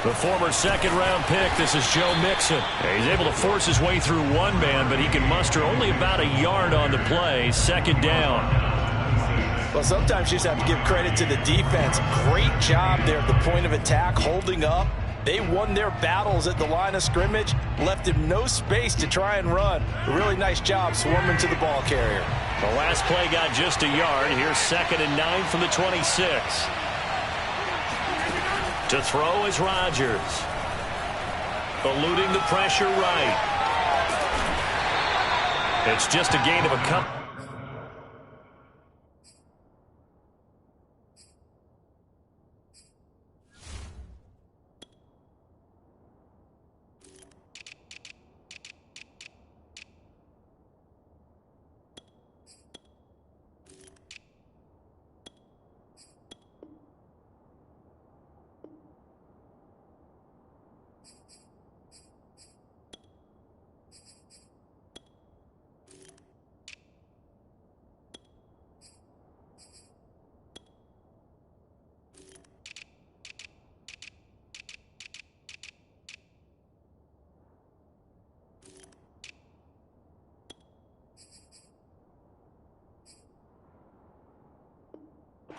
The former second-round pick, this is Joe Mixon. He's able to force his way through one man, but he can muster only about a yard on the play. Second down. Well, sometimes you just have to give credit to the defense. Great job there at the point of attack, holding up. They won their battles at the line of scrimmage, left him no space to try and run. A really nice job swarming to the ball carrier. The last play got just a yard. Here's 2nd and 9 from the 26. To throw is Rodgers. Eluding the pressure right. It's just a gain of a couple.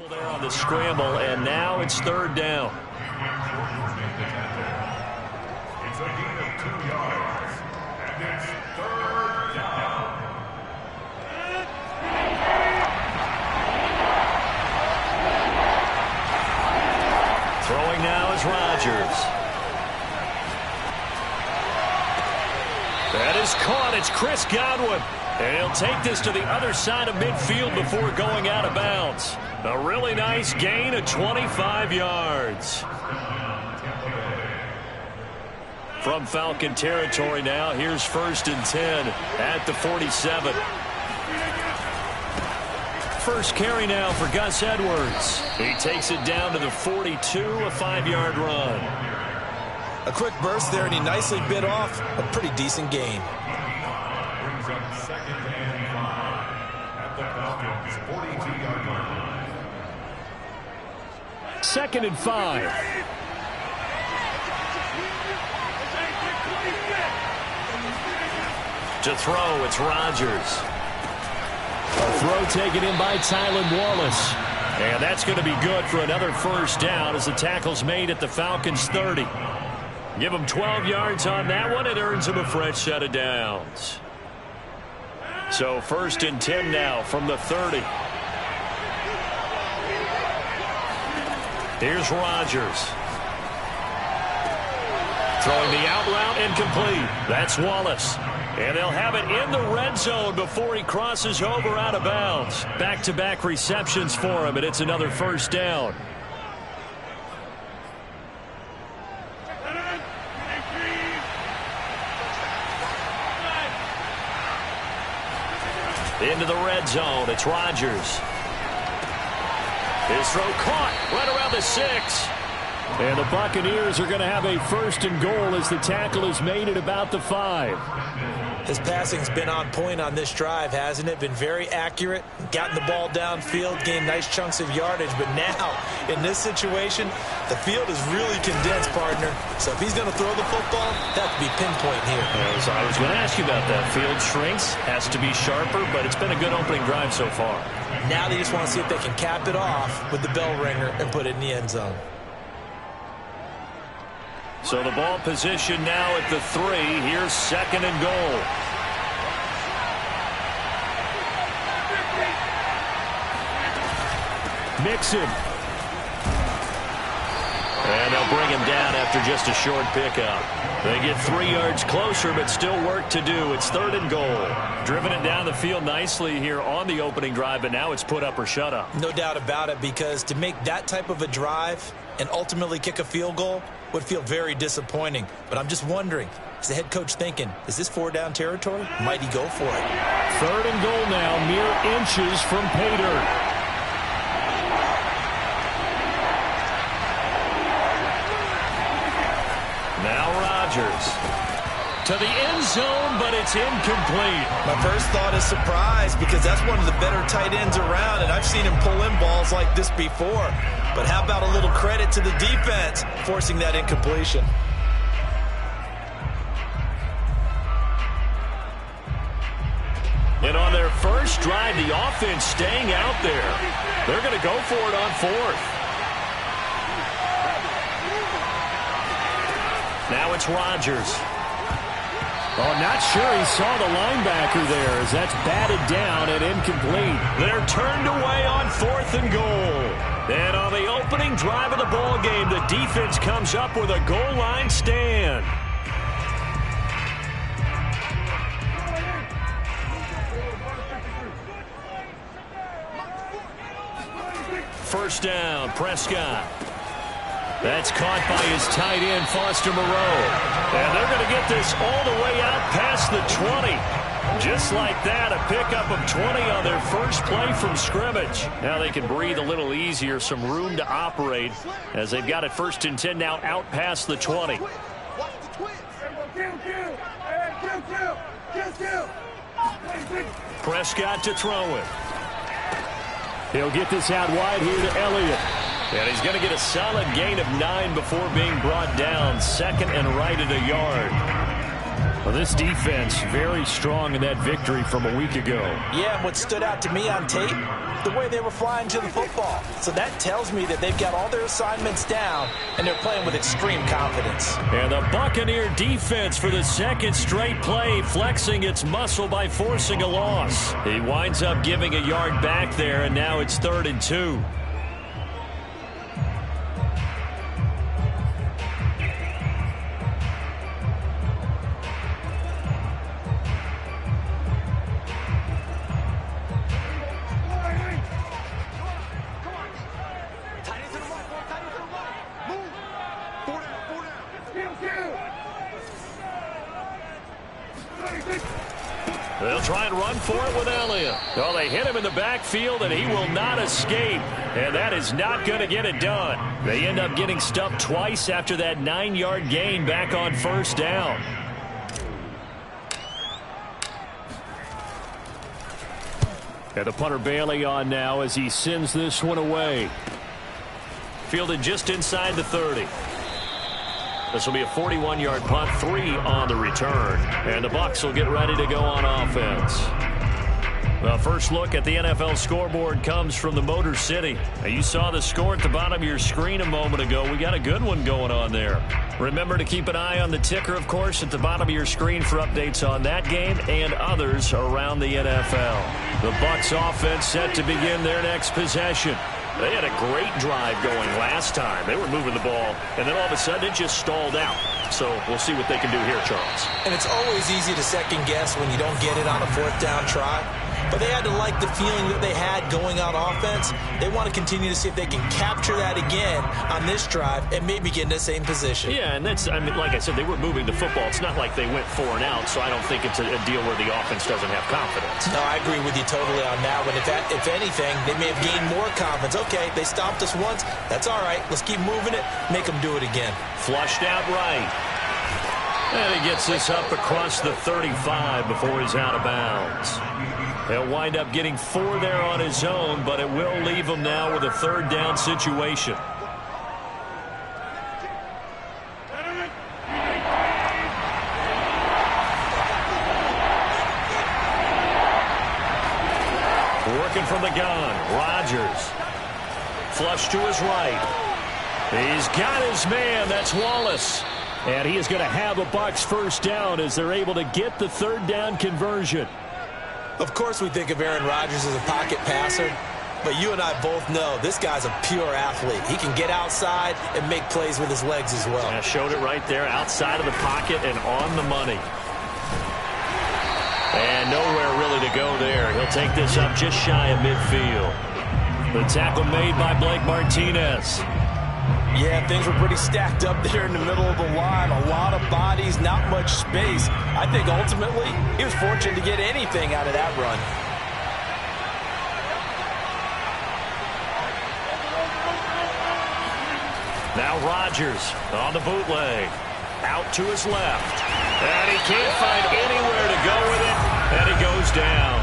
There on the scramble, and now it's 3rd down. It's a gain of 2 yards, and it's 3rd down. Throwing now is Rodgers. That is caught. It's Chris Godwin. And he'll take this to the other side of midfield before going out of bounds. A really nice gain of 25 yards. From Falcon territory now, here's 1st and 10 at the 47. First carry now for Gus Edwards. He takes it down to the 42, a 5-yard run. A quick burst there, and he nicely bit off a pretty decent gain. Brings up 2nd and 5 at the Falcons' 42-yard line. 2nd and 5. To throw, it's Rodgers. A throw taken in by Tylan Wallace. And that's going to be good for another 1st down as the tackle's made at the Falcons' 30. Give him 12 yards on that one. It earns him a fresh set of downs. So 1st and 10 now from the 30. Here's Rodgers. Throwing the out route incomplete. That's Wallace. And they'll have it in the red zone before he crosses over out of bounds. Back-to-back receptions for him, and it's another 1st down. Into the red zone, it's Rodgers. His throw caught right around the 6. And the Buccaneers are going to have a 1st and goal as the tackle is made at about the 5. His passing's been on point on this drive, hasn't it? Been very accurate, gotten the ball downfield, gained nice chunks of yardage. But now, in this situation, the field is really condensed, partner. So if he's going to throw the football, that could be pinpoint here. As I was going to ask you about that. Field shrinks, has to be sharper, but it's been a good opening drive so far. Now they just want to see if they can cap it off with the bell ringer and put it in the end zone. So the ball position now at the 3. Here's 2nd and goal. Mixon. And they'll bring him down after just a short pickup. They get 3 yards closer, but still work to do. It's 3rd and goal. Driven it down the field nicely here on the opening drive, but now it's put up or shut up. No doubt about it, because to make that type of a drive and ultimately kick a field goal would feel very disappointing. But I'm just wondering, is the head coach thinking, is this 4-down territory? Might he go for it? 3rd and goal now, mere inches from pay dirt. Now Rodgers. to the end zone, but it's incomplete. My first thought is surprise because that's one of the better tight ends around, and I've seen him pull in balls like this before. But how about a little credit to the defense forcing that incompletion? And on their first drive, the offense staying out there. They're going to go for it on fourth. Now it's Rodgers. Oh, not sure he saw the linebacker there as that's batted down and incomplete. They're turned away on 4th and goal. And on the opening drive of the ball game, the defense comes up with a goal line stand. First down, Prescott. That's caught by his tight end, Foster Moreau. And they're going to get this all the way out past the 20. Just like that, a pickup of 20 on their first play from scrimmage. Now they can breathe a little easier, some room to operate as they've got it 1st and 10 now out past the 20. Prescott to throw it. He'll get this out wide here to Elliott. And he's going to get a solid gain of 9 before being brought down. 2nd and right at a yard. Well, this defense very strong in that victory from a week ago. Yeah, and what stood out to me on tape, the way they were flying to the football. So that tells me that they've got all their assignments down, and they're playing with extreme confidence. And the Buccaneer defense for the 2nd straight play, flexing its muscle by forcing a loss. He winds up giving a yard back there, and now it's 3rd and 2. They'll try and run for it with Elliott. Oh, they hit him in the backfield, and he will not escape. And that is not going to get it done. They end up getting stuffed twice after that 9-yard gain back on 1st down. And the punter Bailey on now as he sends this one away. Fielded just inside the 30. This will be a 41-yard punt, 3 on the return. And the Bucs will get ready to go on offense. The first look at the NFL scoreboard comes from the Motor City. Now, you saw the score at the bottom of your screen a moment ago. We got a good one going on there. Remember to keep an eye on the ticker, of course, at the bottom of your screen for updates on that game and others around the NFL. The Bucs offense set to begin their next possession. They had a great drive going last time. They were moving the ball, and then all of a sudden it just stalled out. So we'll see what they can do here, Charles. And it's always easy to second guess when you don't get it on a 4th down try. But they had to like the feeling that they had going on offense. They want to continue to see if they can capture that again on this drive and maybe get in the same position. Yeah, and that's, I mean, like I said, they were moving the football. It's not like they went 4 and out, so I don't think it's a deal where the offense doesn't have confidence. No, I agree with you totally on that one. If anything, they may have gained more confidence. Okay, they stopped us once. That's all right. Let's keep moving it. Make them do it again. Flushed out right. And he gets this up across the 35 before he's out of bounds. He'll wind up getting 4 there on his own, but it will leave him now with a 3rd down situation. Working from the gun, Rodgers. Flush to his right. He's got his man, that's Wallace. And he is going to have a Bucs 1st down as they're able to get the 3rd down conversion. Of course we think of Aaron Rodgers as a pocket passer, but you and I both know this guy's a pure athlete. He can get outside and make plays with his legs as well. Yeah, showed it right there, outside of the pocket and on the money. And nowhere really to go there. He'll take this up just shy of midfield. The tackle made by Blake Martinez. Yeah, things were pretty stacked up there in the middle of the line. A lot of bodies, not much space. I think ultimately he was fortunate to get anything out of that run. Now Rodgers on the bootleg. Out to his left. And he can't find anywhere to go with it, and he goes down.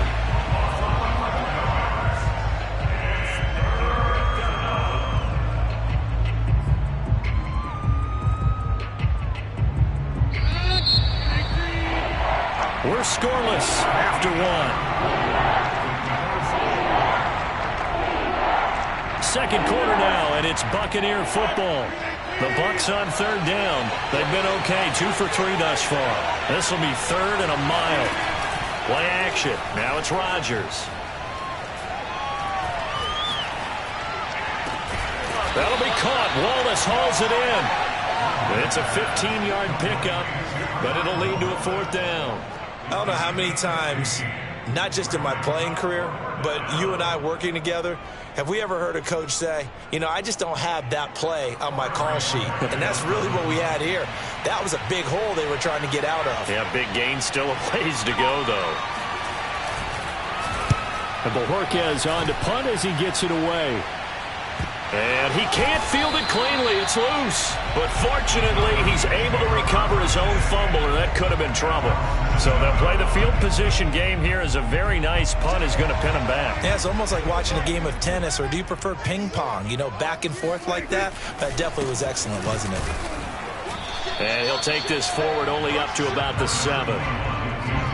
We're scoreless after one. Second quarter now, and it's Buccaneer football. The Bucs on third down. They've been okay, 2 for 3 thus far. This will be third and a mile. Play action. Now it's Rodgers. That'll be caught. Wallace hauls it in. It's a 15-yard pickup, but it'll lead to a fourth down. I don't know how many times, not just in my playing career, but you and I working together, have we ever heard a coach say, you know, I just don't have that play on my call sheet. And that's really what we had here. That was a big hole they were trying to get out of. Yeah, big gain, still a ways to go, though. And Bojorquez on to punt as he gets it away. And he can't field it cleanly. It's loose. But fortunately, he's able to recover his own fumble, or that could have been trouble. So they'll play the field position game here as a very nice punt is going to pin him back. Yeah, it's almost like watching a game of tennis, or do you prefer ping pong? You know, back and forth like that? That definitely was excellent, wasn't it? And he'll take this forward only up to about the 7.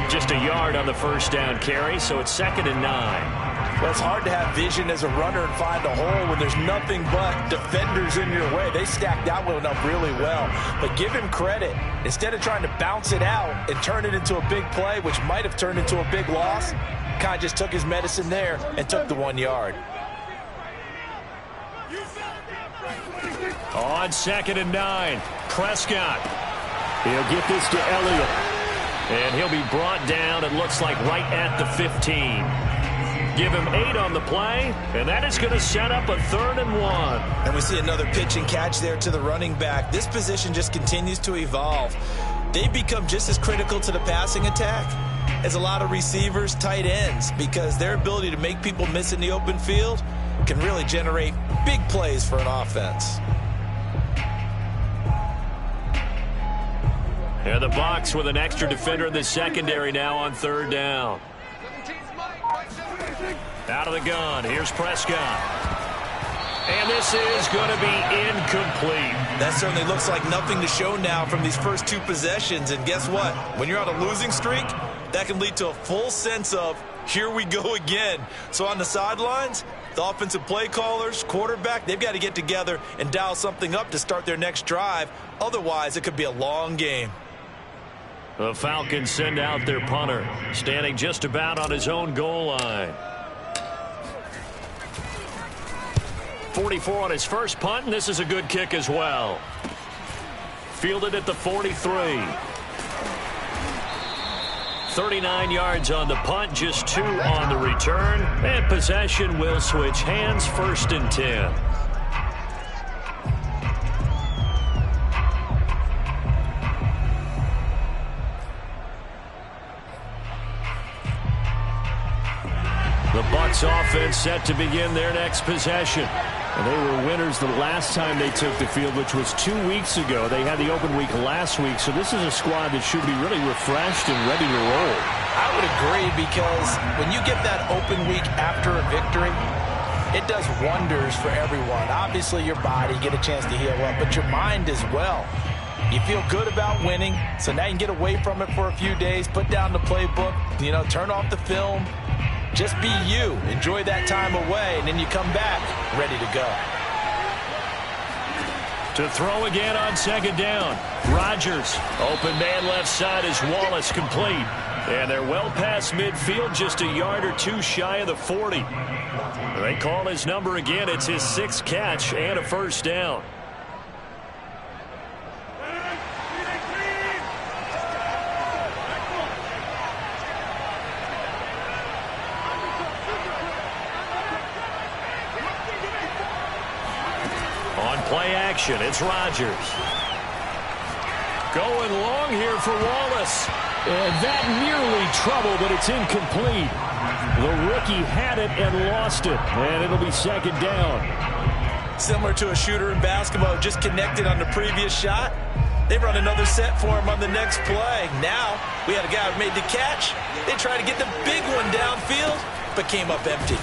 Just a yard on the first down carry, so it's 2nd and 9. Well, it's hard to have vision as a runner and find a hole when there's nothing but defenders in your way. They stacked that one up really well. But give him credit. Instead of trying to bounce it out and turn it into a big play, which might have turned into a big loss, kind of just took his medicine there and took the 1 yard. On 2nd and 9, Prescott. He'll get this to Elliott. And he'll be brought down, it looks like, right at the 15. Give him 8 on the play, and that is going to set up a 3rd and 1. And we see another pitch and catch there to the running back. This position just continues to evolve. They become just as critical to the passing attack as a lot of receivers, tight ends, because their ability to make people miss in the open field can really generate big plays for an offense. And the Bucs with an extra defender in the secondary now on 3rd down. Out of the gun, here's Prescott. And this is going to be incomplete. That certainly looks like nothing to show now from these first 2 possessions. And guess what? When you're on a losing streak, that can lead to a full sense of, here we go again. So on the sidelines, the offensive play callers, quarterback, they've got to get together and dial something up to start their next drive. Otherwise, it could be a long game. The Falcons send out their punter, standing just about on his own goal line. 44 on his first punt, and this is a good kick as well. Fielded at the 43. 39 yards on the punt, just 2 on the return. And possession will switch hands, 1st and 10. The Bucs offense set to begin their next possession. And they were winners the last time they took the field, which was 2 weeks ago. They had the open week last week, so this is a squad that should be really refreshed and ready to roll. I would agree, because when you get that open week after a victory, it does wonders for everyone. Obviously, your body, get a chance to heal up, but your mind as well. You feel good about winning, so now you can get away from it for a few days, put down the playbook, you know, turn off the film. Just be you. Enjoy that time away, and then you come back ready to go. To throw again on 2nd down. Rodgers. Open man left side is Wallace, complete. And they're well past midfield, just a yard or 2 shy of the 40. They call his number again. It's his 6th catch and a 1st down. Play action, it's Rodgers. Going long here for Wallace. And that nearly trouble, but it's incomplete. The rookie had it and lost it, and it'll be 2nd down. Similar to a shooter in basketball, just connected on the previous shot. They run another set for him on the next play. Now, we had a guy who made the catch. They tried to get the big one downfield, but came up empty.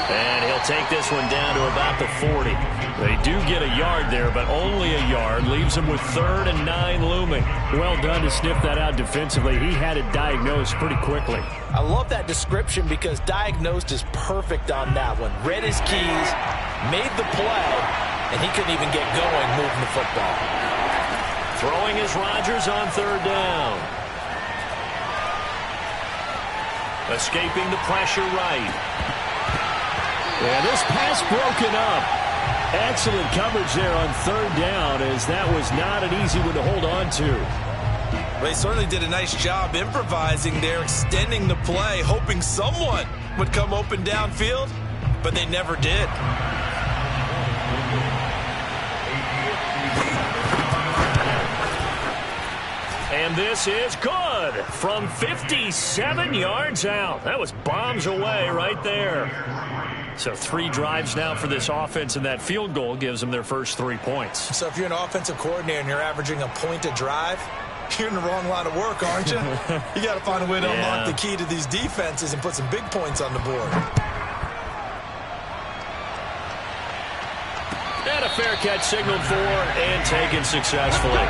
And he'll take this one down to about the 40. They do get a yard there, but only a yard. Leaves them with 3rd and 9 looming. Well done to sniff that out defensively. He had it diagnosed pretty quickly. I love that description because diagnosed is perfect on that one. Read his keys, made the play, and he couldn't even get going moving the football. Throwing is Rodgers on 3rd down. Escaping the pressure right. And this pass broken up. Excellent coverage there on 3rd down, as that was not an easy one to hold on to. They certainly did a nice job improvising there, extending the play, hoping someone would come open downfield, but they never did. And this is good from 57 yards out. That was bombs away right there. So 3 drives now for this offense, and that field goal gives them their first 3 points. So if you're an offensive coordinator and you're averaging a point a drive, you're in the wrong line of work, aren't you? You got to find a way to unlock the key to these defenses and put some big points on the board. And a fair catch signaled for and taken successfully.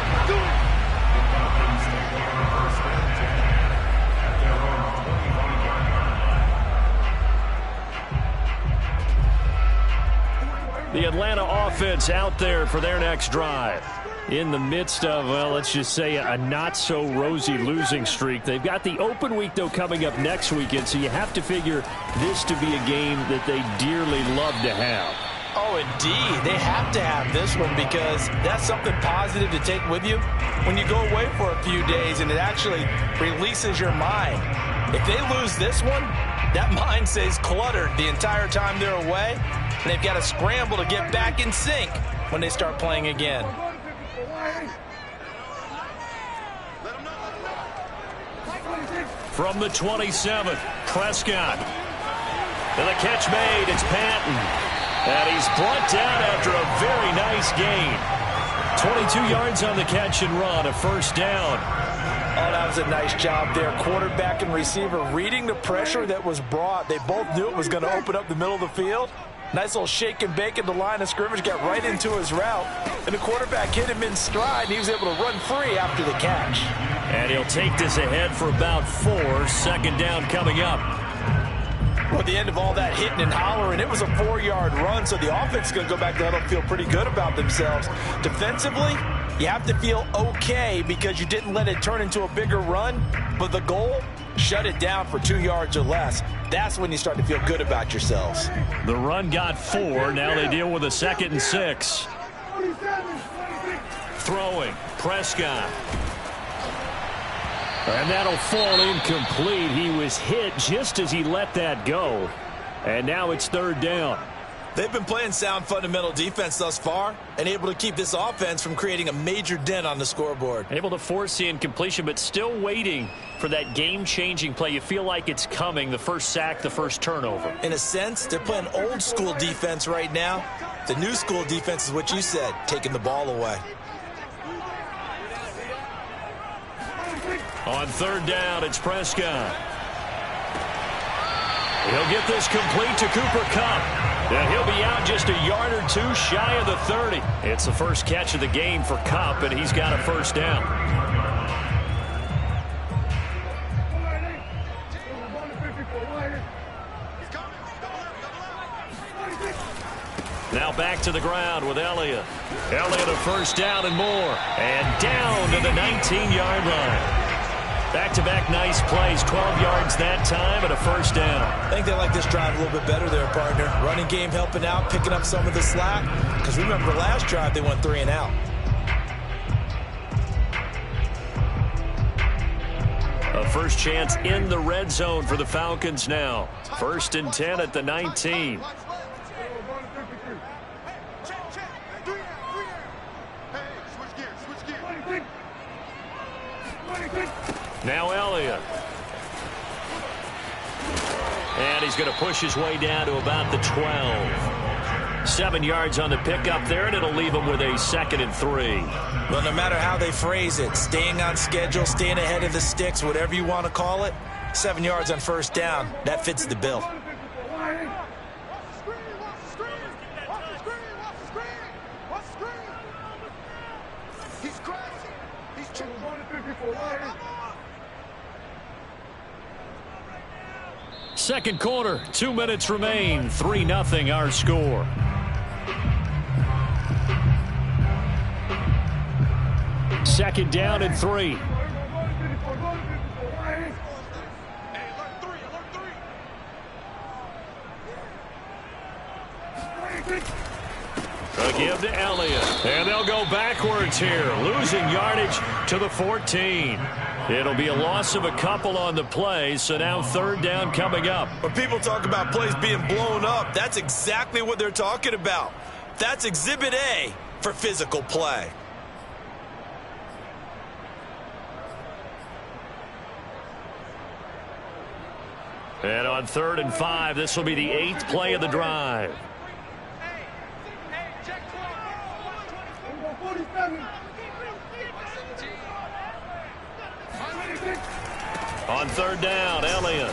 The Atlanta offense out there for their next drive. In the midst of, well, let's just say a not-so-rosy losing streak. They've got the open week, though, coming up next weekend, so you have to figure this to be a game that they dearly love to have. Oh, indeed. They have to have this one because that's something positive to take with you when you go away for a few days, and it actually releases your mind. If they lose this one, that mind stays cluttered the entire time they're away, and they've got to scramble to get back in sync when they start playing again. From the 27th, Prescott. And the catch made, it's Patton. And he's brought down after a very nice gain. 22 yards on the catch and run, a first down. Oh, that was a nice job there. Quarterback and receiver reading the pressure that was brought. They both knew it was going to open up the middle of the field. Nice little shake and bake at the line of scrimmage, got right into his route. And the quarterback hit him in stride, and he was able to run free after the catch. And he'll take this ahead for about 4. Second down coming up. Well, at the end of all that hitting and hollering, it was a 4-yard run, so the offense is going to go back there and feel pretty good about themselves. Defensively, you have to feel okay because you didn't let it turn into a bigger run, but the goal, shut it down for 2 yards or less. That's when you start to feel good about yourselves. The run got 4. Now they deal with a 2nd and 6. Throwing, Prescott. And that'll fall incomplete. He was hit just as he let that go. And now it's 3rd down. They've been playing sound fundamental defense thus far and able to keep this offense from creating a major dent on the scoreboard. Able to force the incompletion, but still waiting for that game-changing play. You feel like it's coming, the first sack, the first turnover. In a sense, they're playing old-school defense right now. The new-school defense is what you said, taking the ball away. On 3rd down, it's Prescott. He'll get this complete to Cooper Kupp. And he'll be out just a yard or 2 shy of the 30. It's the first catch of the game for Kupp, and he's got a first down. Now back to the ground with Elliott. Elliott a first down and more. And down to the 19-yard line. Back-to-back nice plays, 12 yards that time and a first down. I think they like this drive a little bit better there, partner. Running game helping out, picking up some of the slack. Because remember, the last drive they went 3 and out. A first chance in the red zone for the Falcons now. 1st and 10 at the 19. Now Elliott. And he's going to push his way down to about the 12. 7 yards on the pickup there, and it'll leave them with a 2nd and 3. Well, no matter how they phrase it, staying on schedule, staying ahead of the sticks, whatever you want to call it, 7 yards on first down, that fits the bill. Second quarter, 2 minutes remain, 3-0 our score. Second down and 3. A give to Elliott. And they'll go backwards here, losing yardage to the 14. It'll be a loss of a couple on the play, so now 3rd down coming up. When people talk about plays being blown up, that's exactly what they're talking about. That's Exhibit A for physical play. And on 3rd and 5, this will be the 8th play of the drive. On 3rd down, Elliott.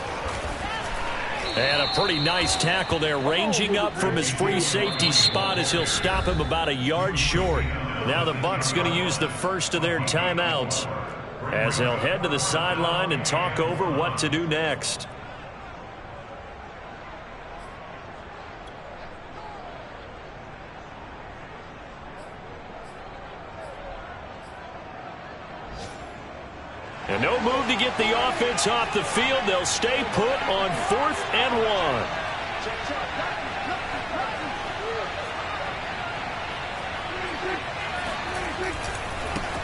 And a pretty nice tackle there, ranging up from his free safety spot as he'll stop him about a yard short. Now the Bucs going to use the first of their timeouts as they'll head to the sideline and talk over what to do next. And no move to get the offense off the field. They'll stay put on 4th and 1.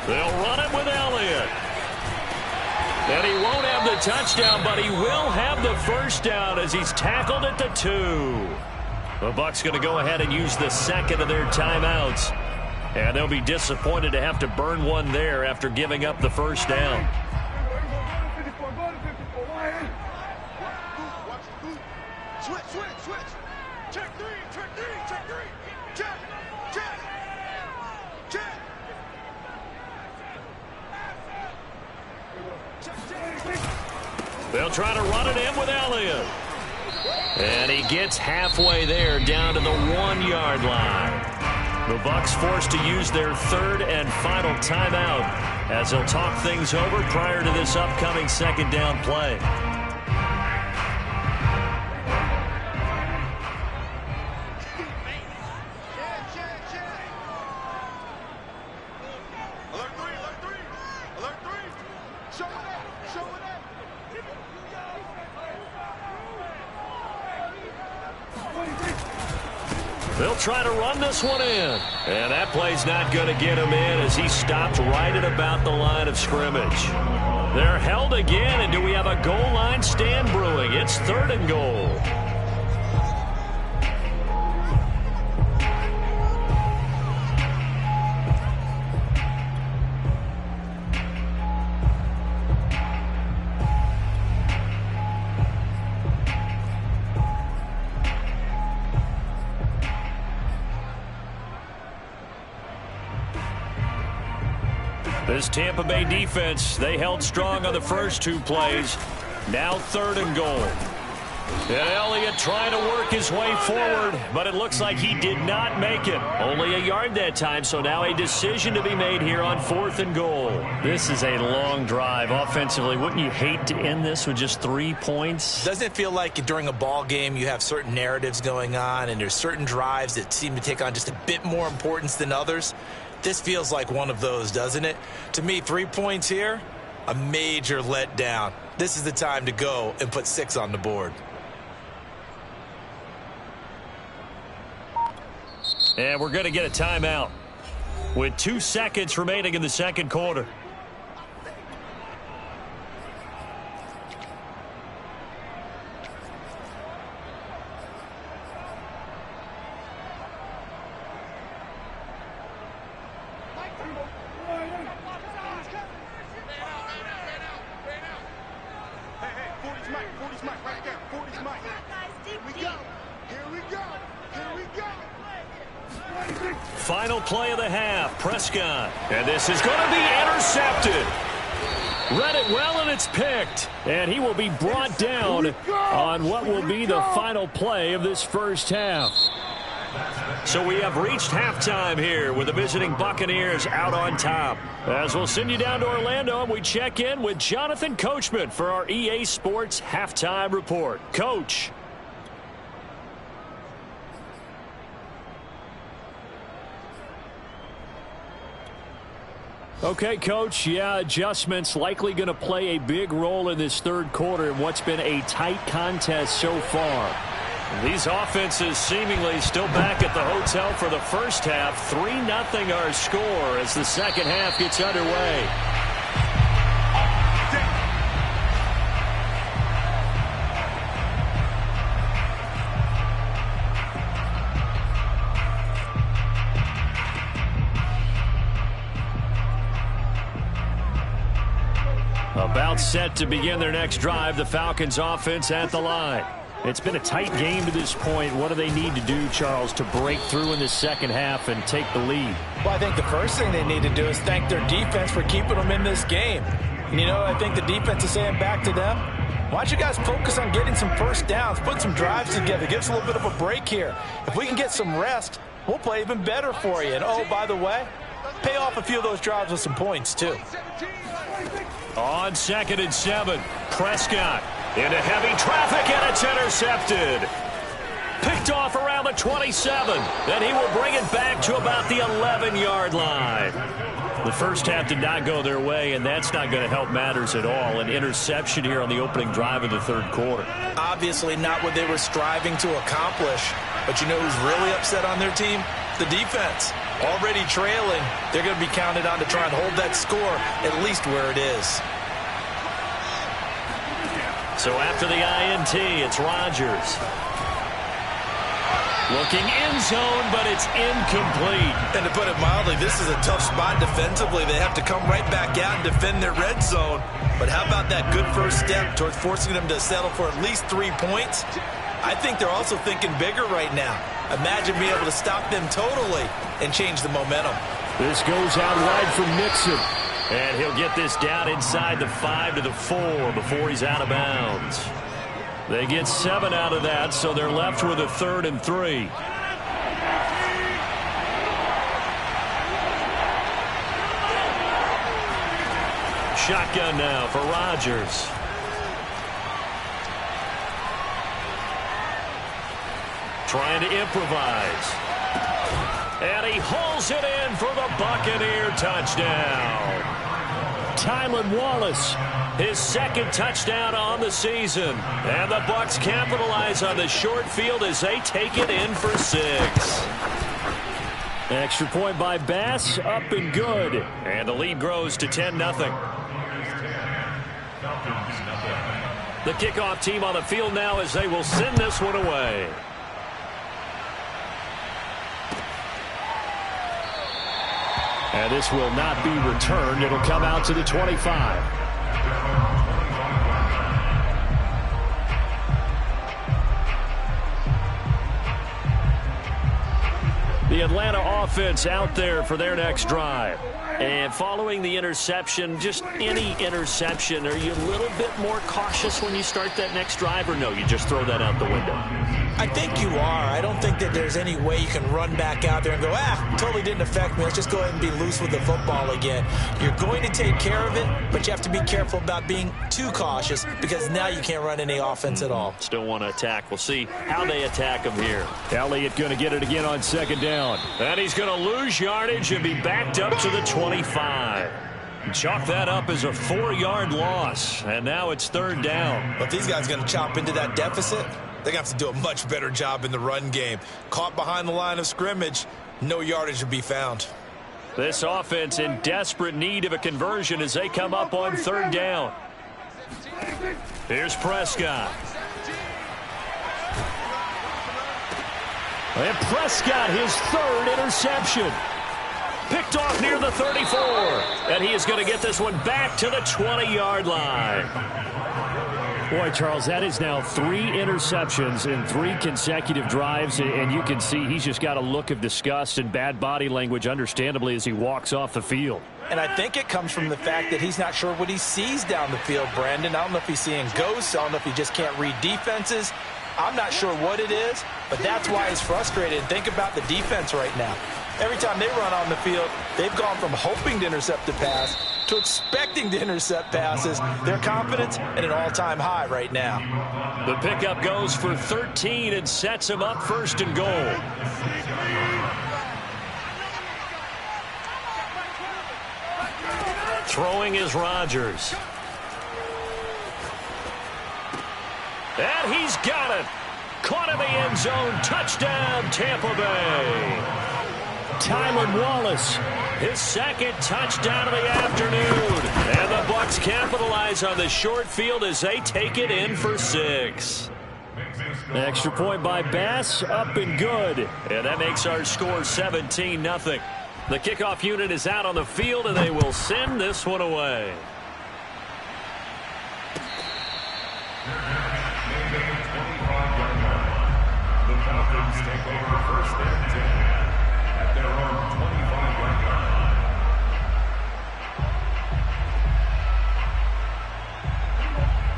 They'll run it with Elliott. And he won't have the touchdown, but he will have the first down as he's tackled at the 2. The Bucs going to go ahead and use the second of their timeouts. And they'll be disappointed to have to burn one there after giving up the first down. They'll try to run it in with Elliott. And he gets halfway there down to the 1-yard line. The Bucs forced to use their 3rd and final timeout as they'll talk things over prior to this upcoming 2nd down play. They'll try to run this one in. And that play's not going to get him in as he stopped right at about the line of scrimmage. They're held again, and do we have a goal line stand brewing? It's 3rd and goal. This Tampa Bay defense, they held strong on the first 2 plays. Now 3rd and goal. And Elliott trying to work his way forward, but it looks like he did not make it. Only a yard that time, so now a decision to be made here on 4th and goal. This is a long drive offensively. Wouldn't you hate to end this with just 3 points? Doesn't it feel like during a ball game you have certain narratives going on and there's certain drives that seem to take on just a bit more importance than others? This feels like one of those, doesn't it? To me, 3 points here, a major letdown. This is the time to go and put 6 on the board. And we're going to get a timeout with 2 seconds remaining in the second quarter. final play of the half. Prescott. And this is going to be intercepted. Read it well, and it's picked. And he will be brought down on what will be the final play of this first half. So we have reached halftime here with the visiting Buccaneers out on top. As we'll send you down to Orlando, and we check in with Jonathan Coachman for our EA Sports Halftime Report. Coach. Okay, Coach, adjustments likely going to play a big role in this third quarter in what's been a tight contest so far. These offenses seemingly still back at the hotel for the first half. 3-0 our score as the second half gets underway. About set to begin their next drive, the Falcons offense at the line. It's been a tight game to this point. What do they need to do, Charles, to break through in the second half and take the lead? Well, I think the first thing they need to do is thank their defense for keeping them in this game. And, I think the defense is saying back to them, why don't you guys focus on getting some first downs, put some drives together, give us a little bit of a break here. If we can get some rest, we'll play even better for you. And, oh, by the way, pay off a few of those drives with some points, too. On 2nd and 7, Prescott into heavy traffic, and it's intercepted. Picked off around the 27, and he will bring it back to about the 11-yard line. The first half did not go their way, and that's not going to help matters at all. An interception here on the opening drive of the third quarter. Obviously not what they were striving to accomplish. But you know who's really upset on their team? The defense. Already trailing, they're going to be counted on to try and hold that score at least where it is. So after the INT, it's Rodgers. Looking end zone, but it's incomplete. And to put it mildly, this is a tough spot defensively. They have to come right back out and defend their red zone. But how about that good first step towards forcing them to settle for at least 3 points? I think they're also thinking bigger right now. Imagine being able to stop them totally and change the momentum. This goes out wide from Nixon. And he'll get this down inside the 5 to the 4 before he's out of bounds. They get 7 out of that, so they're left with a 3rd and 3. Shotgun now for Rodgers. Trying to improvise. And he hauls it in for the Buccaneer touchdown. Tylan Wallace, his 2nd touchdown on the season. And the Bucs capitalize on the short field as they take it in for 6. Extra point by Bass, up and good. And the lead grows to 10-0. The kickoff team on the field now as they will send this one away. And this will not be returned. It'll come out to the 25. The Atlanta offense out there for their next drive. And following the interception, just any interception, are you a little bit more cautious when you start that next drive, or no, you just throw that out the window? I think you are. I don't think that there's any way you can run back out there and go, totally didn't affect me. Let's just go ahead and be loose with the football again. You're going to take care of it, but you have to be careful about being too cautious because now you can't run any offense at all. Still want to attack. We'll see how they attack him here. Elliott going to get it again on 2nd down. And he's going to lose yardage and be backed up to the 25. Chalk that up as a 4-yard loss. And now it's 3rd down. But these guys are going to chop into that deficit. They're going to have to do a much better job in the run game. Caught behind the line of scrimmage, no yardage to be found. This offense in desperate need of a conversion as they come up on 3rd down. Here's Prescott. And Prescott, his 3rd interception. Picked off near the 34. And he is going to get this one back to the 20-yard line. Boy, Charles, that is now 3 interceptions in 3 consecutive drives, and you can see he's just got a look of disgust and bad body language, understandably, as he walks off the field. And I think it comes from the fact that he's not sure what he sees down the field, Brandon. I don't know if he's seeing ghosts. I don't know if he just can't read defenses. I'm not sure what it is, but that's why he's frustrated. And think about the defense right now. Every time they run on the field, they've gone from hoping to intercept a pass to expecting to intercept passes. Their confidence at an all-time high right now. The pickup goes for 13 and sets him up 1st and goal. Throwing is Rodgers. And he's got it. Caught in the end zone. Touchdown, Tampa Bay. Tylan Wallace, his 2nd touchdown of the afternoon. And the Bucs capitalize on the short field as they take it in for 6. Extra point by Bass, up and good. And that makes our score 17-0. The kickoff unit is out on the field, and they will send this one away. The Falcons take over 1st and 10 at their own 25-yard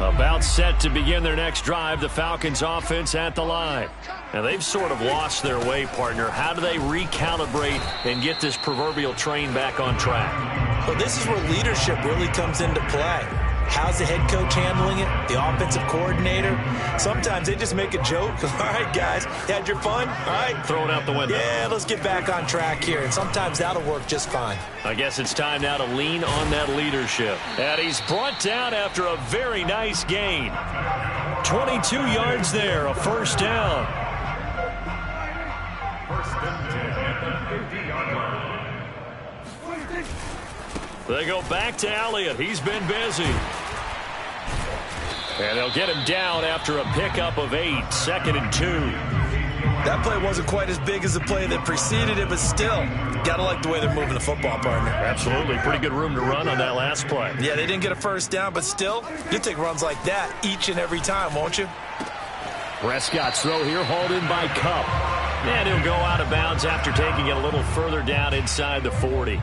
line. About set to begin their next drive, the Falcons offense at the line. Now, they've sort of lost their way, partner. How do they recalibrate and get this proverbial train back on track? Well, this is where leadership really comes into play. How's the head coach handling it? The offensive coordinator? Sometimes they just make a joke. All right, guys, you had your fun? All right. Throw it out the window. Yeah, let's get back on track here. And sometimes that'll work just fine. I guess it's time now to lean on that leadership. And he's brought down after a very nice gain. 22 yards there, a 1st down. 1st and 10 at the 50-yard line. They go back to Elliott. He's been busy. And they'll get him down after a pickup of 8, 2nd and 2. That play wasn't quite as big as the play that preceded it, but still, got to like the way they're moving the football, partner. Absolutely. Pretty good room to run on that last play. Yeah, they didn't get a 1st down, but still, you take runs like that each and every time, won't you? Prescott's throw here hauled in by Kupp. And he'll go out of bounds after taking it a little further down inside the 40.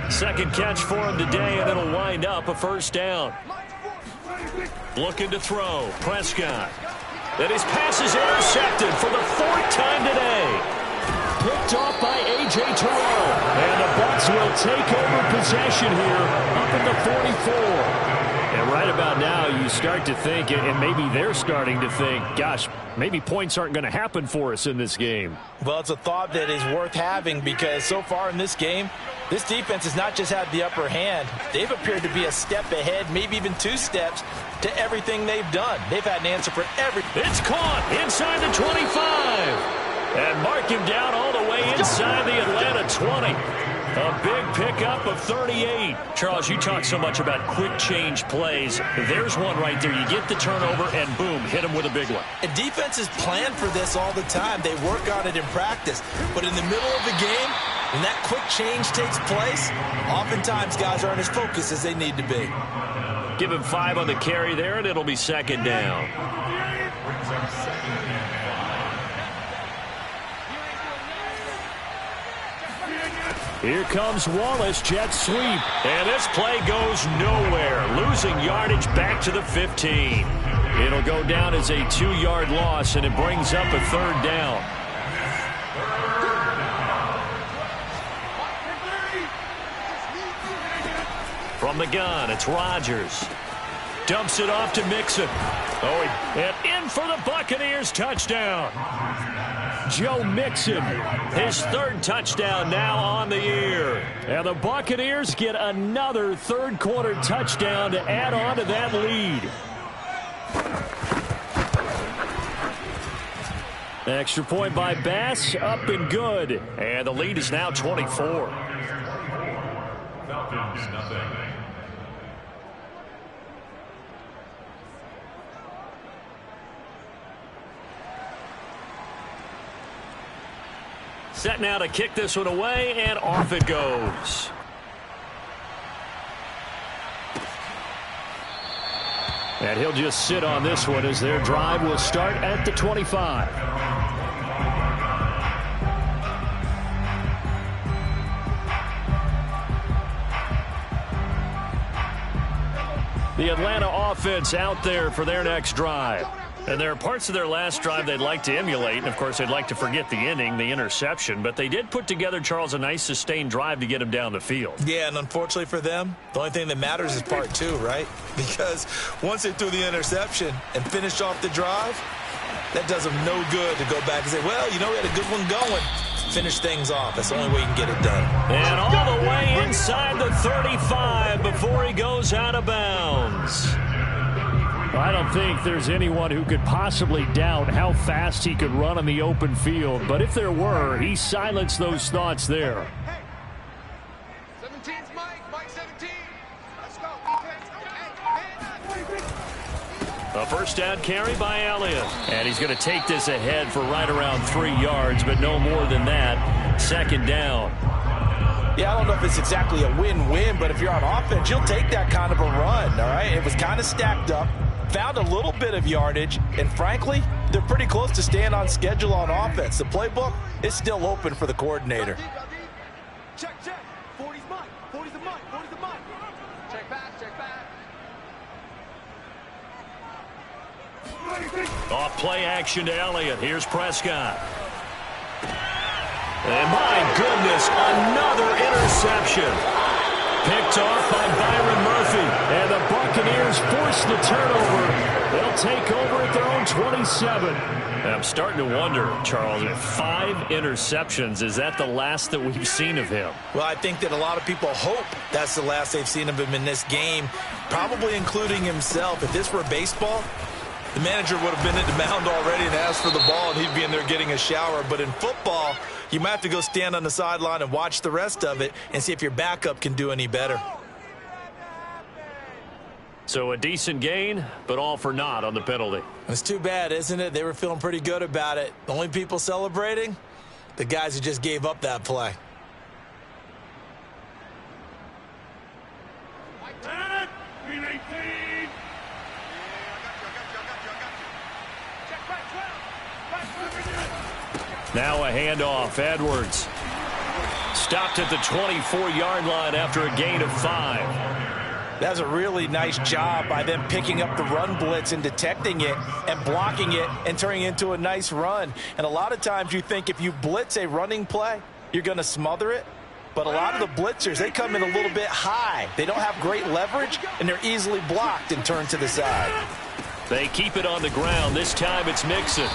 2nd catch for him today, and it'll wind up a 1st down. Looking to throw. Prescott. And his pass is intercepted for the 4th time today. Picked off by A.J. Terrell. And the Bucs will take over possession here up at the 44. And right about now, you start to think, and maybe they're starting to think, gosh, maybe points aren't going to happen for us in this game. Well, it's a thought that is worth having because so far in this game, this defense has not just had the upper hand. They've appeared to be a step ahead, maybe even 2 steps to everything they've done. They've had an answer for everything. It's caught inside the 25. And mark him down all the way inside the Atlanta 20. A big pickup of 38. Charles, you talk so much about quick change plays. There's one right there. You get the turnover, and boom, hit him with a big one. And defenses plan for this all the time. They work on it in practice. But in the middle of the game, when that quick change takes place, oftentimes guys aren't as focused as they need to be. Give him 5 on the carry there, and it'll be 2nd down. Brings up 2nd and 5. Here comes Wallace, jet sweep. And this play goes nowhere. Losing yardage back to the 15. It'll go down as a 2-yard loss, and it brings up a 3rd down. From the gun, it's Rodgers. Dumps it off to Mixon. And in for the Buccaneers touchdown. Joe Mixon, his 3rd touchdown now on the year. And the Buccaneers get another 3rd quarter touchdown to add on to that lead. Extra point by Bass, up and good. And the lead is now 24. Falcons, nothing. Set now to kick this one away, and off it goes. And he'll just sit on this one as their drive will start at the 25. The Atlanta offense out there for their next drive. And there are parts of their last drive they'd like to emulate. And, of course, they'd like to forget the inning, the interception. But they did put together, Charles, a nice sustained drive to get him down the field. Yeah, and unfortunately for them, the only thing that matters is part two, right? Because once they threw the interception and finished off the drive, that does them no good to go back and say, well, you know, we had a good one going. Finish things off. That's the only way you can get it done. And all the way inside the 35 before he goes out of bounds. I don't think there's anyone who could possibly doubt how fast he could run on the open field. But if there were, he silenced those thoughts there. Hey, 17's Mike 17. Let's go. A first down carry by Elliott. And he's going to take this ahead for right around 3 yards, but no more than that. Second down. Yeah, I don't know if it's exactly a win-win, but if you're on offense, you'll take that kind of a run, all right? It was kind of stacked up, found a little bit of yardage, and frankly, they're pretty close to staying on schedule on offense. The playbook is still open for the coordinator. Check. 40's Mike. 40's the Mike. 40's the Mike. Check back. Off play action to Elliott. Here's Prescott. And my goodness, another interception. Picked off by Byron Murphy. And the Buccaneers force the turnover. They'll take over at their own 27. And I'm starting to wonder, Charles, if 5 interceptions, is that the last that we've seen of him? Well, I think that a lot of people hope that's the last they've seen of him in this game, probably including himself. If this were baseball, the manager would have been at the mound already and asked for the ball, and he'd be in there getting a shower. But in football, you might have to go stand on the sideline and watch the rest of it and see if your backup can do any better. So a decent gain, but all for naught on the penalty. It's too bad, isn't it? They were feeling pretty good about it. The only people celebrating, the guys who just gave up that play. Now a handoff. Edwards stopped at the 24-yard line after a gain of 5. That's a really nice job by them picking up the run blitz and detecting it and blocking it and turning it into a nice run. And a lot of times you think if you blitz a running play, you're going to smother it. But a lot of the blitzers, they come in a little bit high. They don't have great leverage, and they're easily blocked and turned to the side. They keep it on the ground. This time it's Mixon.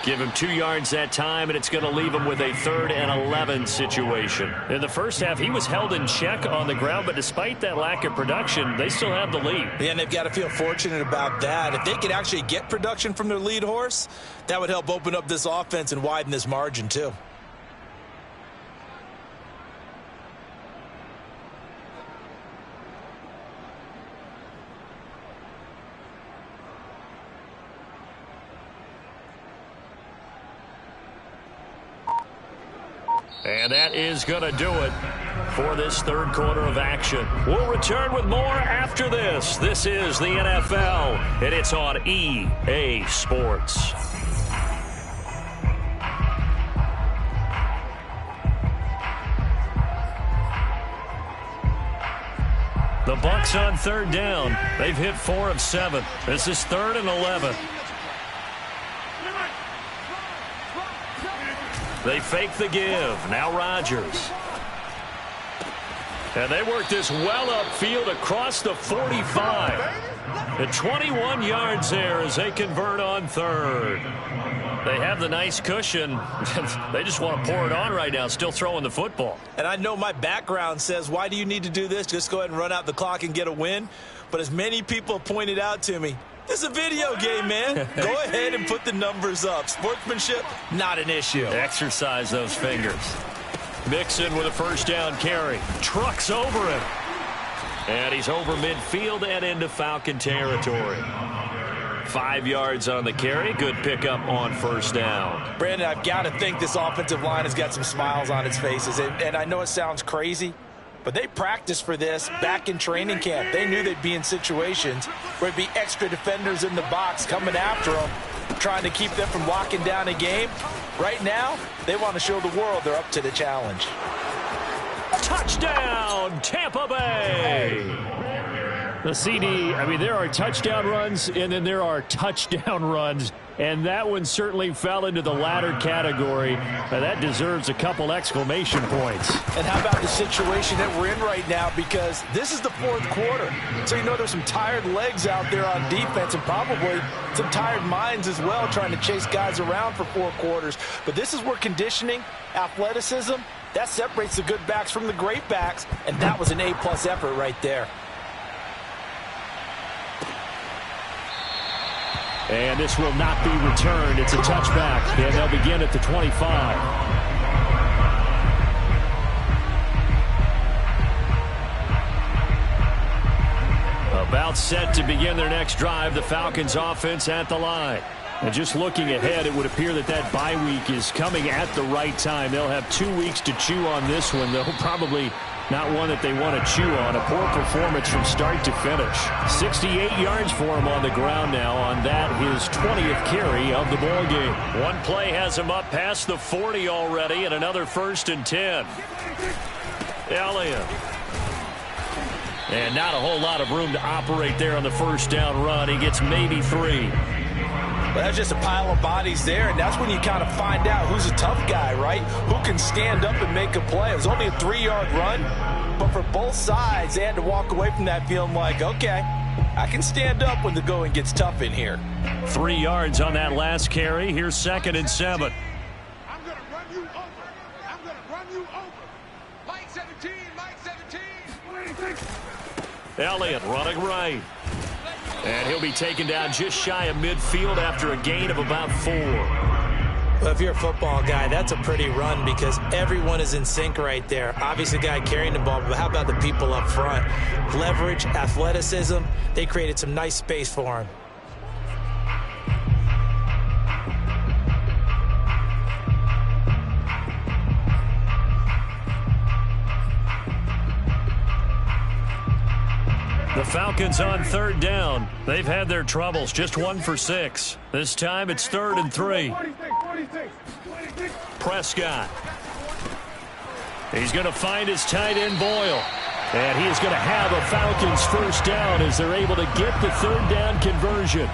Give him 2 yards that time, and it's going to leave him with a 3rd and 11 situation. In the first half, he was held in check on the ground, but despite that lack of production, they still have the lead. Yeah, and they've got to feel fortunate about that. If they could actually get production from their lead horse, that would help open up this offense and widen this margin too. And that is going to do it for this third quarter of action. We'll return with more after this. This is the NFL, and it's on EA Sports. The Bucs on 3rd down. They've hit 4 of 7. This is 3rd and 11. They fake the give. Now Rodgers. And they work this well upfield across the 45. At 21 yards there as they convert on 3rd. They have the nice cushion. They just want to pour it on right now, still throwing the football. And I know my background says, why do you need to do this? Just go ahead and run out the clock and get a win. But as many people have pointed out to me, this is a video game, man. Go ahead and put the numbers up. Sportsmanship, not an issue. Exercise those fingers. Mixon with a first down carry. Trucks over him. And he's over midfield and into Falcon territory. 5 yards on the carry. Good pickup on first down. Brandon, I've got to think this offensive line has got some smiles on its faces. And I know it sounds crazy, but they practiced for this back in training camp. They knew they'd be in situations where there'd be extra defenders in the box coming after them, trying to keep them from locking down a game. Right now, they want to show the world they're up to the challenge. Touchdown, Tampa Bay! The CD, I mean, there are touchdown runs, and then there are touchdown runs, and that one certainly fell into the latter category. That deserves a couple exclamation points. And how about the situation that we're in right now, because this is the fourth quarter. So you know there's some tired legs out there on defense and probably some tired minds as well trying to chase guys around for 4 quarters. But this is where conditioning, athleticism, that separates the good backs from the great backs, and that was an A-plus effort right there. And this will not be returned. It's a touchback, and they'll begin at the 25. About set to begin their next drive, the Falcons offense at the line. And just looking ahead, it would appear that that bye week is coming at the right time. They'll have 2 weeks to chew on this one, though probably not one that they want to chew on. A poor performance from start to finish. 68 yards for him on the ground now on that, his 20th carry of the ball game. One play has him up past the 40 already, and another 1st and 10. Elliott. And not a whole lot of room to operate there on the first down run. He gets maybe 3. Well, that's just a pile of bodies there, and that's when you kind of find out who's a tough guy, right? Who can stand up and make a play. It was only a 3-yard run, but for both sides, they had to walk away from that feeling like, okay, I can stand up when the going gets tough in here. 3 yards on that last carry. Here's 2nd and 7. I'm going to run you over. I'm going to run you over. Mike 17, Mike 17. Elliott running right. And he'll be taken down just shy of midfield after a gain of about 4. Well, if you're a football guy, that's a pretty run because everyone is in sync right there. Obviously, the guy carrying the ball, but how about the people up front? Leverage, athleticism, they created some nice space for him. The Falcons on 3rd down. They've had their troubles, just 1 for 6. This time it's 3rd and 3. Prescott. He's going to find his tight end Boyle. And he is going to have a Falcons 1st down as they're able to get the 3rd down conversion.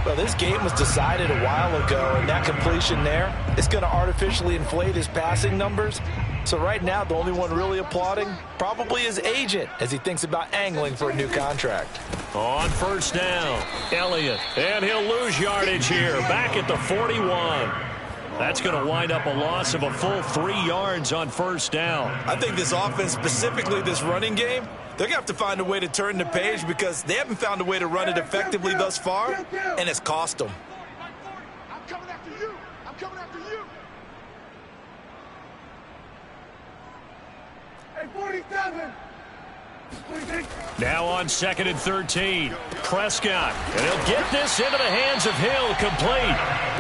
Well, this game was decided a while ago, and that completion there is going to artificially inflate his passing numbers. So right now, the only one really applauding probably his agent as he thinks about angling for a new contract. On 1st down, Elliott. And he'll lose yardage here, back at the 41. That's going to wind up a loss of a full 3 yards on 1st down. I think this offense, specifically this running game, they're going to have to find a way to turn the page because they haven't found a way to run it effectively thus far, and it's cost them. I'm coming after you. I'm coming after you. Hey, 47. Now on 2nd and 13. Prescott. And he'll get this into the hands of Hill, complete.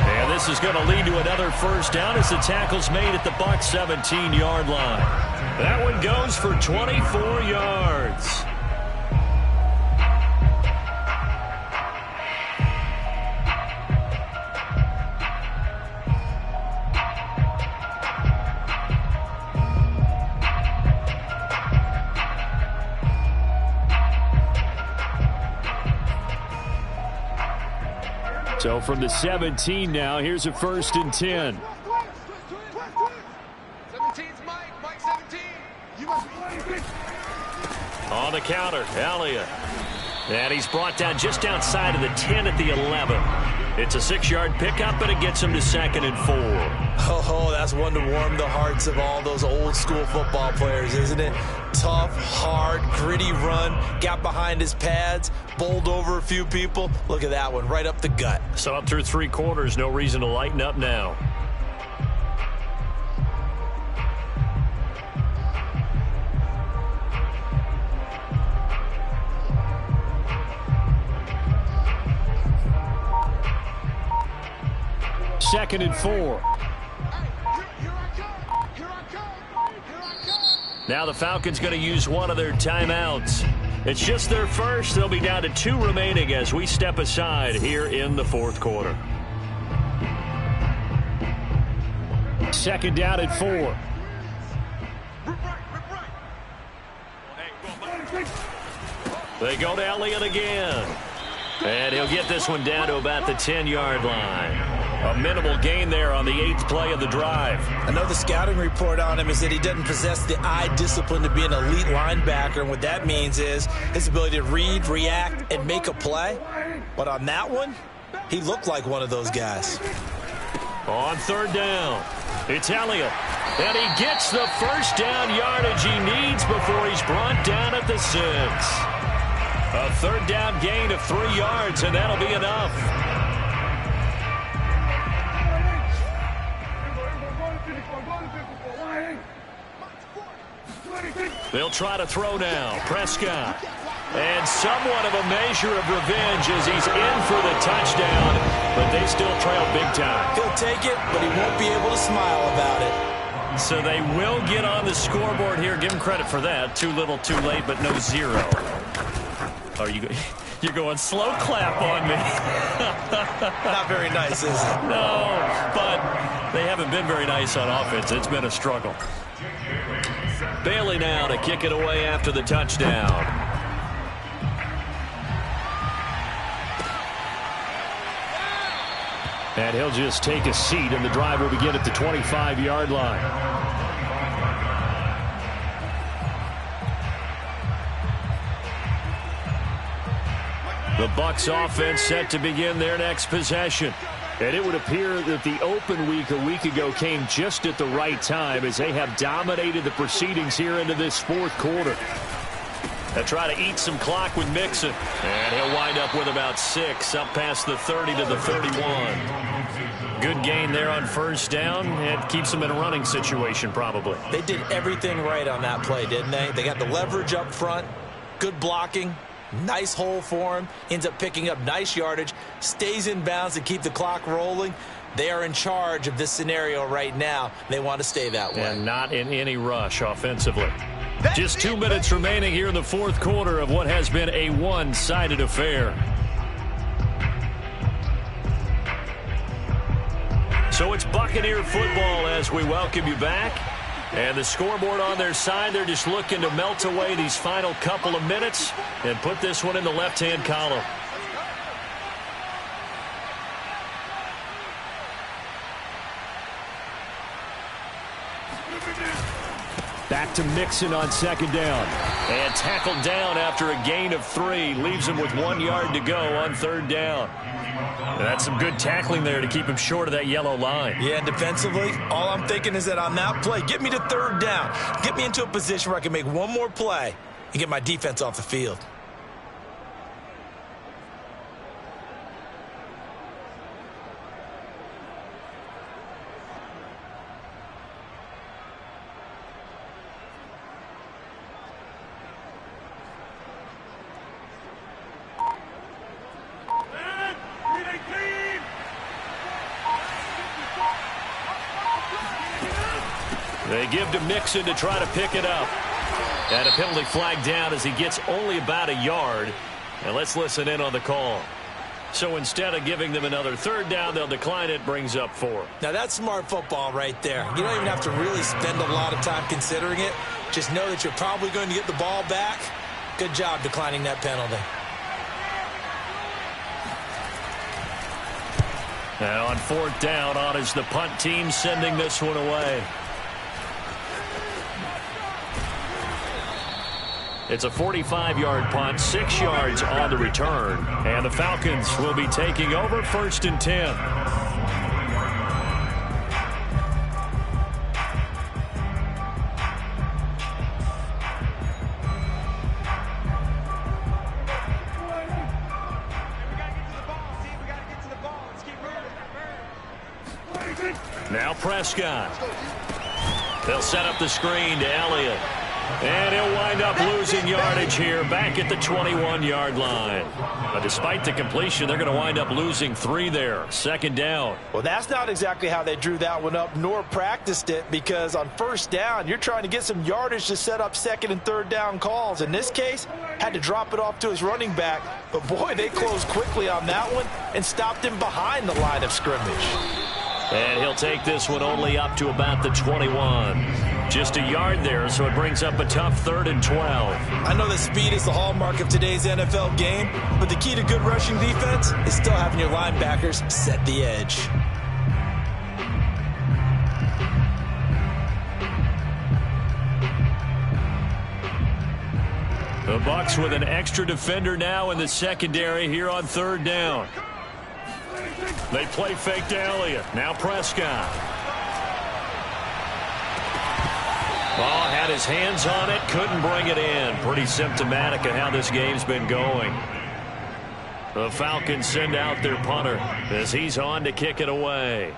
And this is going to lead to another 1st down as the tackle's made at the Bucs 17-yard line. That one goes for 24 yards. So from the 17 now, here's a 1st and 10. 17's Mike. Mike 17. You must be. On the counter, Elliott. And he's brought down just outside of the 10 at the 11. It's a 6-yard pickup, but it gets him to 2nd and 4. Oh, that's one to warm the hearts of all those old-school football players, isn't it? Tough, hard, gritty run, got behind his pads, bowled over a few people. Look at that one, right up the gut. So up through 3 quarters, no reason to lighten up now. Second and 4. Now the Falcons going to use one of their timeouts. It's just their first. They'll be down to 2 remaining as we step aside here in the fourth quarter. Second down at 4. They go to Elliott again. And he'll get this one down to about the 10-yard line. A minimal gain there on the 8th play of the drive. I know the scouting report on him is that he doesn't possess the eye discipline to be an elite linebacker. And what that means is his ability to read, react, and make a play. But on that one, he looked like one of those guys. On third down, it's Elliott. And he gets the first down yardage he needs before he's brought down at the 6. A third down gain of 3 yards, and that'll be enough. They'll try to throw now. Prescott. And somewhat of a measure of revenge as he's in for the touchdown, but they still trail big time. He'll take it, but he won't be able to smile about it. So they will get on the scoreboard here. Give him credit for that. Too little, too late, but no 0. Are you're going slow clap on me. Not very nice, is it? No, but they haven't been very nice on offense. It's been a struggle. Bailey now to kick it away after the touchdown. And he'll just take a seat, and the drive will begin at the 25-yard line. The Bucs offense set to begin their next possession. And it would appear that the open week a week ago came just at the right time as they have dominated the proceedings here into this fourth quarter. They'll try to eat some clock with Mixon. And he'll wind up with about 6 up past the 30 to the 31. Good gain there on first down. It keeps them in a running situation probably. They did everything right on that play, didn't they? They got the leverage up front, good blocking, nice hole for him, ends up picking up nice yardage, stays in bounds to keep the clock rolling. They are in charge of this scenario right now. They want to stay that way. And not in any rush offensively. Just 2 minutes remaining here in the fourth quarter of what has been a one-sided affair. So it's Buccaneer football as we welcome you back. And the scoreboard on their side, they're just looking to melt away these final couple of minutes and put this one in the left-hand column. Back to Mixon on second down. And tackled down after a gain of 3. Leaves him with 1 yard to go on third down. And that's some good tackling there to keep him short of that yellow line. Yeah, defensively, all I'm thinking is that on that play, get me to third down. Get me into a position where I can make one more play and get my defense off the field. They give to Mixon to try to pick it up. And a penalty flag down as he gets only about a yard. And let's listen in on the call. So instead of giving them another third down, they'll decline it, brings up 4. Now that's smart football right there. You don't even have to really spend a lot of time considering it. Just know that you're probably going to get the ball back. Good job declining that penalty. And on fourth down, on is the punt team sending this one away. It's a 45-yard punt, 6 yards on the return. And the Falcons will be taking over first and 10. Now Prescott. They'll set up the screen to Elliott. And he'll wind up losing yardage here back at the 21-yard line. Despite the completion, they're going to wind up losing 3 there. 2nd down. Well, that's not exactly how they drew that one up nor practiced it, because on 1st down, you're trying to get some yardage to set up 2nd and 3rd down calls. In this case, had to drop it off to his running back. But, boy, they closed quickly on that one and stopped him behind the line of scrimmage. And he'll take this one only up to about the 21. Just a yard there, so it brings up a tough 3rd and 12. I know that speed is the hallmark of today's NFL game, but the key to good rushing defense is still having your linebackers set the edge. The Bucs with an extra defender now in the secondary here on 3rd down. They play fake to Elliott. Now Prescott. Ball had his hands on it, couldn't bring it in. Pretty symptomatic of how this game's been going. The Falcons send out their punter as he's on to kick it away.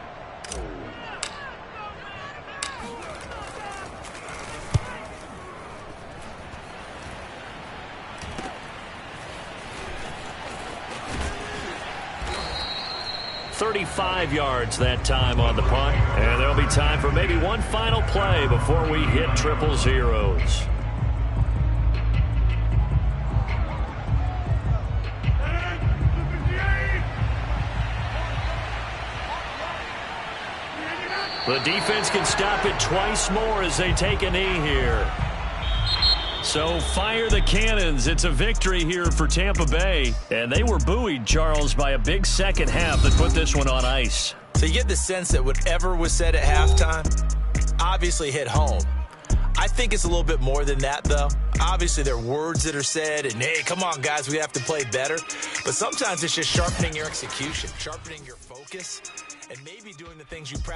.35 yards that time on the punt. And there'll be time for maybe one final play before we hit triple zeros. The defense can stop it twice more as they take a knee here. So fire the cannons. It's a victory here for Tampa Bay. And they were buoyed, Charles, by a big second half that put this one on ice. So you get the sense that whatever was said at halftime obviously hit home. I think it's a little bit more than that, though. Obviously, there are words that are said, and, hey, come on, guys, we have to play better. But sometimes it's just sharpening your execution, sharpening your focus, and maybe doing the things you practice.